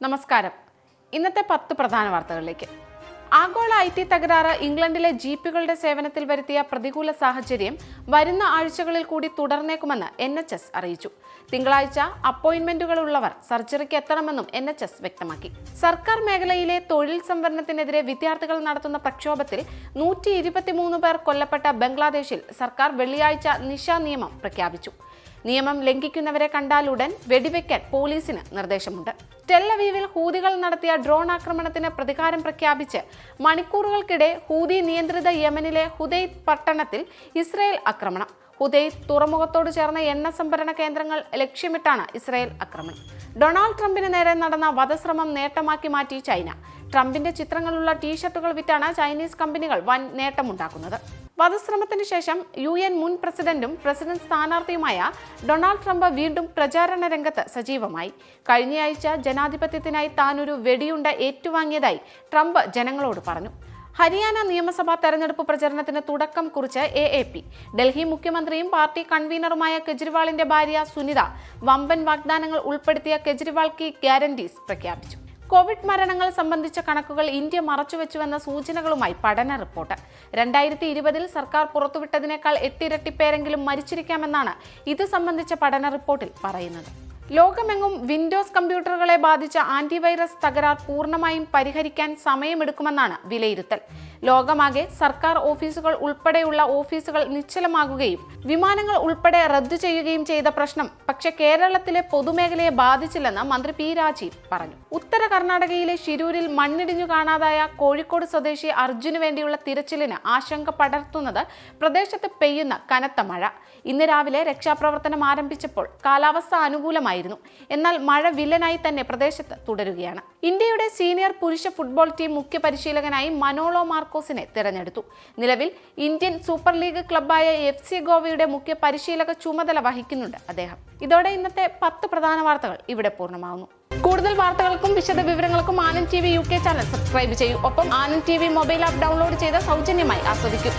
നമസ്കാരം. ഇന്നത്തെ 10 പ്രധാന വാർത്തകളിലേക്ക്. ആഗോള IT തകരാറ് ഇംഗ്ലണ്ടിലെ ജീപ്പുകളുടെ സേവനത്തിൽ വരുത്തിയ പ്രതികൂല സാഹചര്യം വരുന്ന ആഴ്ചകളിൽ കൂടി തുടർന്നേക്കുമെന്ന് NHS അറിയിച്ചു. തിങ്കളാഴ്ച അപ്പോയിന്റ്മെന്റുകളുള്ളവർ സർജറിക്ക് എത്തണമെന്നും NHS വ്യക്തമാക്കി. സർക്കാർ മേഖലയിലെ തൊഴിൽ സംവരണത്തിനെതിരെ വിദ്യാർത്ഥികൾ നടത്തുന്ന പ്രക്ഷോഭത്തിൽ 123 പേർ കൊല്ലപ്പെട്ട ബംഗ്ലാദേശിൽ സർക്കാർ വെള്ളിയാഴ്ച നിശാ നിയമം പ്രഖ്യാപിച്ചു. നിയമം ലംഘിക്കുന്നവരെ കണ്ടാലുടൻ വെടിവെക്കാൻ പോലീസിന് നിർദ്ദേശമുണ്ട്. ടെൽ-അവീവിൽ ഹൂതികൾ നടത്തിയ ഡ്രോൺ ആക്രമണത്തിന് പ്രതികാരം പ്രഖ്യാപിച്ച് മണിക്കൂറുകൾക്കിടെ ഹൂതി നിയന്ത്രിത യമനിലെ ഹുദൈദ് പട്ടണത്തിൽ ഇസ്രായേൽ ആക്രമണം. ഹുദൈദ് തുറമുഖത്തോട് ചേർന്ന എണ്ണ സംഭരണ കേന്ദ്രങ്ങൾ ലക്ഷ്യമിട്ടാണ് ഇസ്രായേൽ ആക്രമണം. ഡൊണാൾഡ് ട്രംപിന് നേരെ നടന്ന വധശ്രമം നേട്ടമാക്കി മാറ്റി ചൈന. ട്രംപിന്റെ ചിത്രങ്ങളുള്ള ടീഷർട്ടുകൾ വിറ്റാണ് ചൈനീസ് കമ്പനികൾ വൻ നേട്ടമുണ്ടാക്കുന്നത്. വധശ്രമത്തിന് ശേഷം UN മുൻ പ്രസിഡന്റും പ്രസിഡന്റ് സ്ഥാനാർത്ഥിയുമായ ഡൊണാൾഡ് ട്രംപ് വീണ്ടും പ്രചാരണ രംഗത്ത് സജീവമായി. കഴിഞ്ഞയാഴ്ച ജനാധിപത്യത്തിനായി താനൊരു വെടിയുണ്ട ഏറ്റുവാങ്ങിയതായി ട്രംപ് ജനങ്ങളോട് പറഞ്ഞു. ഹരിയാന നിയമസഭാ തെരഞ്ഞെടുപ്പ് പ്രചരണത്തിന് തുടക്കം കുറിച്ച് AAP. ഡൽഹി മുഖ്യമന്ത്രിയും പാർട്ടി കൺവീനറുമായ കെജ്രിവാളിന്റെ ഭാര്യ സുനിത വമ്പൻ വാഗ്ദാനങ്ങൾ ഉൾപ്പെടുത്തിയ കെജ്രിവാൾ കി ഗ്യാരണ്ടീസ് പ്രഖ്യാപിച്ചു. കോവിഡ് മരണങ്ങൾ സംബന്ധിച്ച കണക്കുകൾ ഇന്ത്യ മറച്ചുവെച്ചുവെന്ന സൂചനകളുമായി പഠന റിപ്പോർട്ട്. 2020 സർക്കാർ പുറത്തുവിട്ടതിനേക്കാൾ 8 ഇരട്ടി പേരെങ്കിലും മരിച്ചിരിക്കാമെന്നാണ് ഇത് സംബന്ധിച്ച പഠന റിപ്പോർട്ടിൽ പറയുന്നത്. ലോകമെങ്ങും വിൻഡോസ് കമ്പ്യൂട്ടറുകളെ ബാധിച്ച ആന്റിവൈറസ് തകരാർ പൂർണ്ണമായും പരിഹരിക്കാൻ സമയമെടുക്കുമെന്നാണ് വിലയിരുത്തൽ. ലോകമാകെ സർക്കാർ ഓഫീസുകൾ ഉൾപ്പെടെയുള്ള ഓഫീസുകൾ നിശ്ചലമാകുകയും വിമാനങ്ങൾ ഉൾപ്പെടെ റദ്ദു ചെയ്യുകയും ചെയ്ത പ്രശ്നം പക്ഷേ കേരളത്തിലെ പൊതുമേഖലയെ ബാധിച്ചില്ലെന്ന് മന്ത്രി P. രാജീവ് പറഞ്ഞു. ഉത്തര കർണാടകയിലെ ഷിരൂരിൽ മണ്ണിടിഞ്ഞു കാണാതായ കോഴിക്കോട് സ്വദേശി അർജുന് വേണ്ടിയുള്ള തിരച്ചിലിന് ആശങ്ക പടർത്തുന്നത് പ്രദേശത്ത് പെയ്യുന്ന കനത്ത മഴ. ഇന്ന് രാവിലെ രക്ഷാപ്രവർത്തനം ആരംഭിച്ചപ്പോൾ കാലാവസ്ഥ അനുകൂലമായിരുന്നു. എന്നാൽ മഴ വില്ലനായി തന്നെ പ്രദേശത്ത് തുടരുകയാണ്. ഇന്ത്യയുടെ സീനിയർ പുരുഷ ഫുട്ബോൾ ടീം മുഖ്യ പരിശീലകനായി മനോളോ മാർക്കോസിനെ തിരഞ്ഞെടുത്തു. നിലവിൽ ഇന്ത്യൻ സൂപ്പർ ലീഗ് ക്ലബ്ബായ FC ഗോവയുടെ മുഖ്യ പരിശീലക ചുമതല വഹിക്കുന്നുണ്ട് അദ്ദേഹം. ഇതോടെ ഇന്നത്തെ 10 പ്രധാന വാർത്തകൾ ഇവിടെ പൂർണ്ണമാകുന്നു. കൂടുതൽ വാർത്തകൾക്കും വിശദ വിവരങ്ങൾക്കും Anand TV UK channel subscribe ചെയ്യൂ. ഒപ്പം Anand TV mobile app download ചെയ്ത് സൗജന്യമായി ആസ്വദിക്കൂ.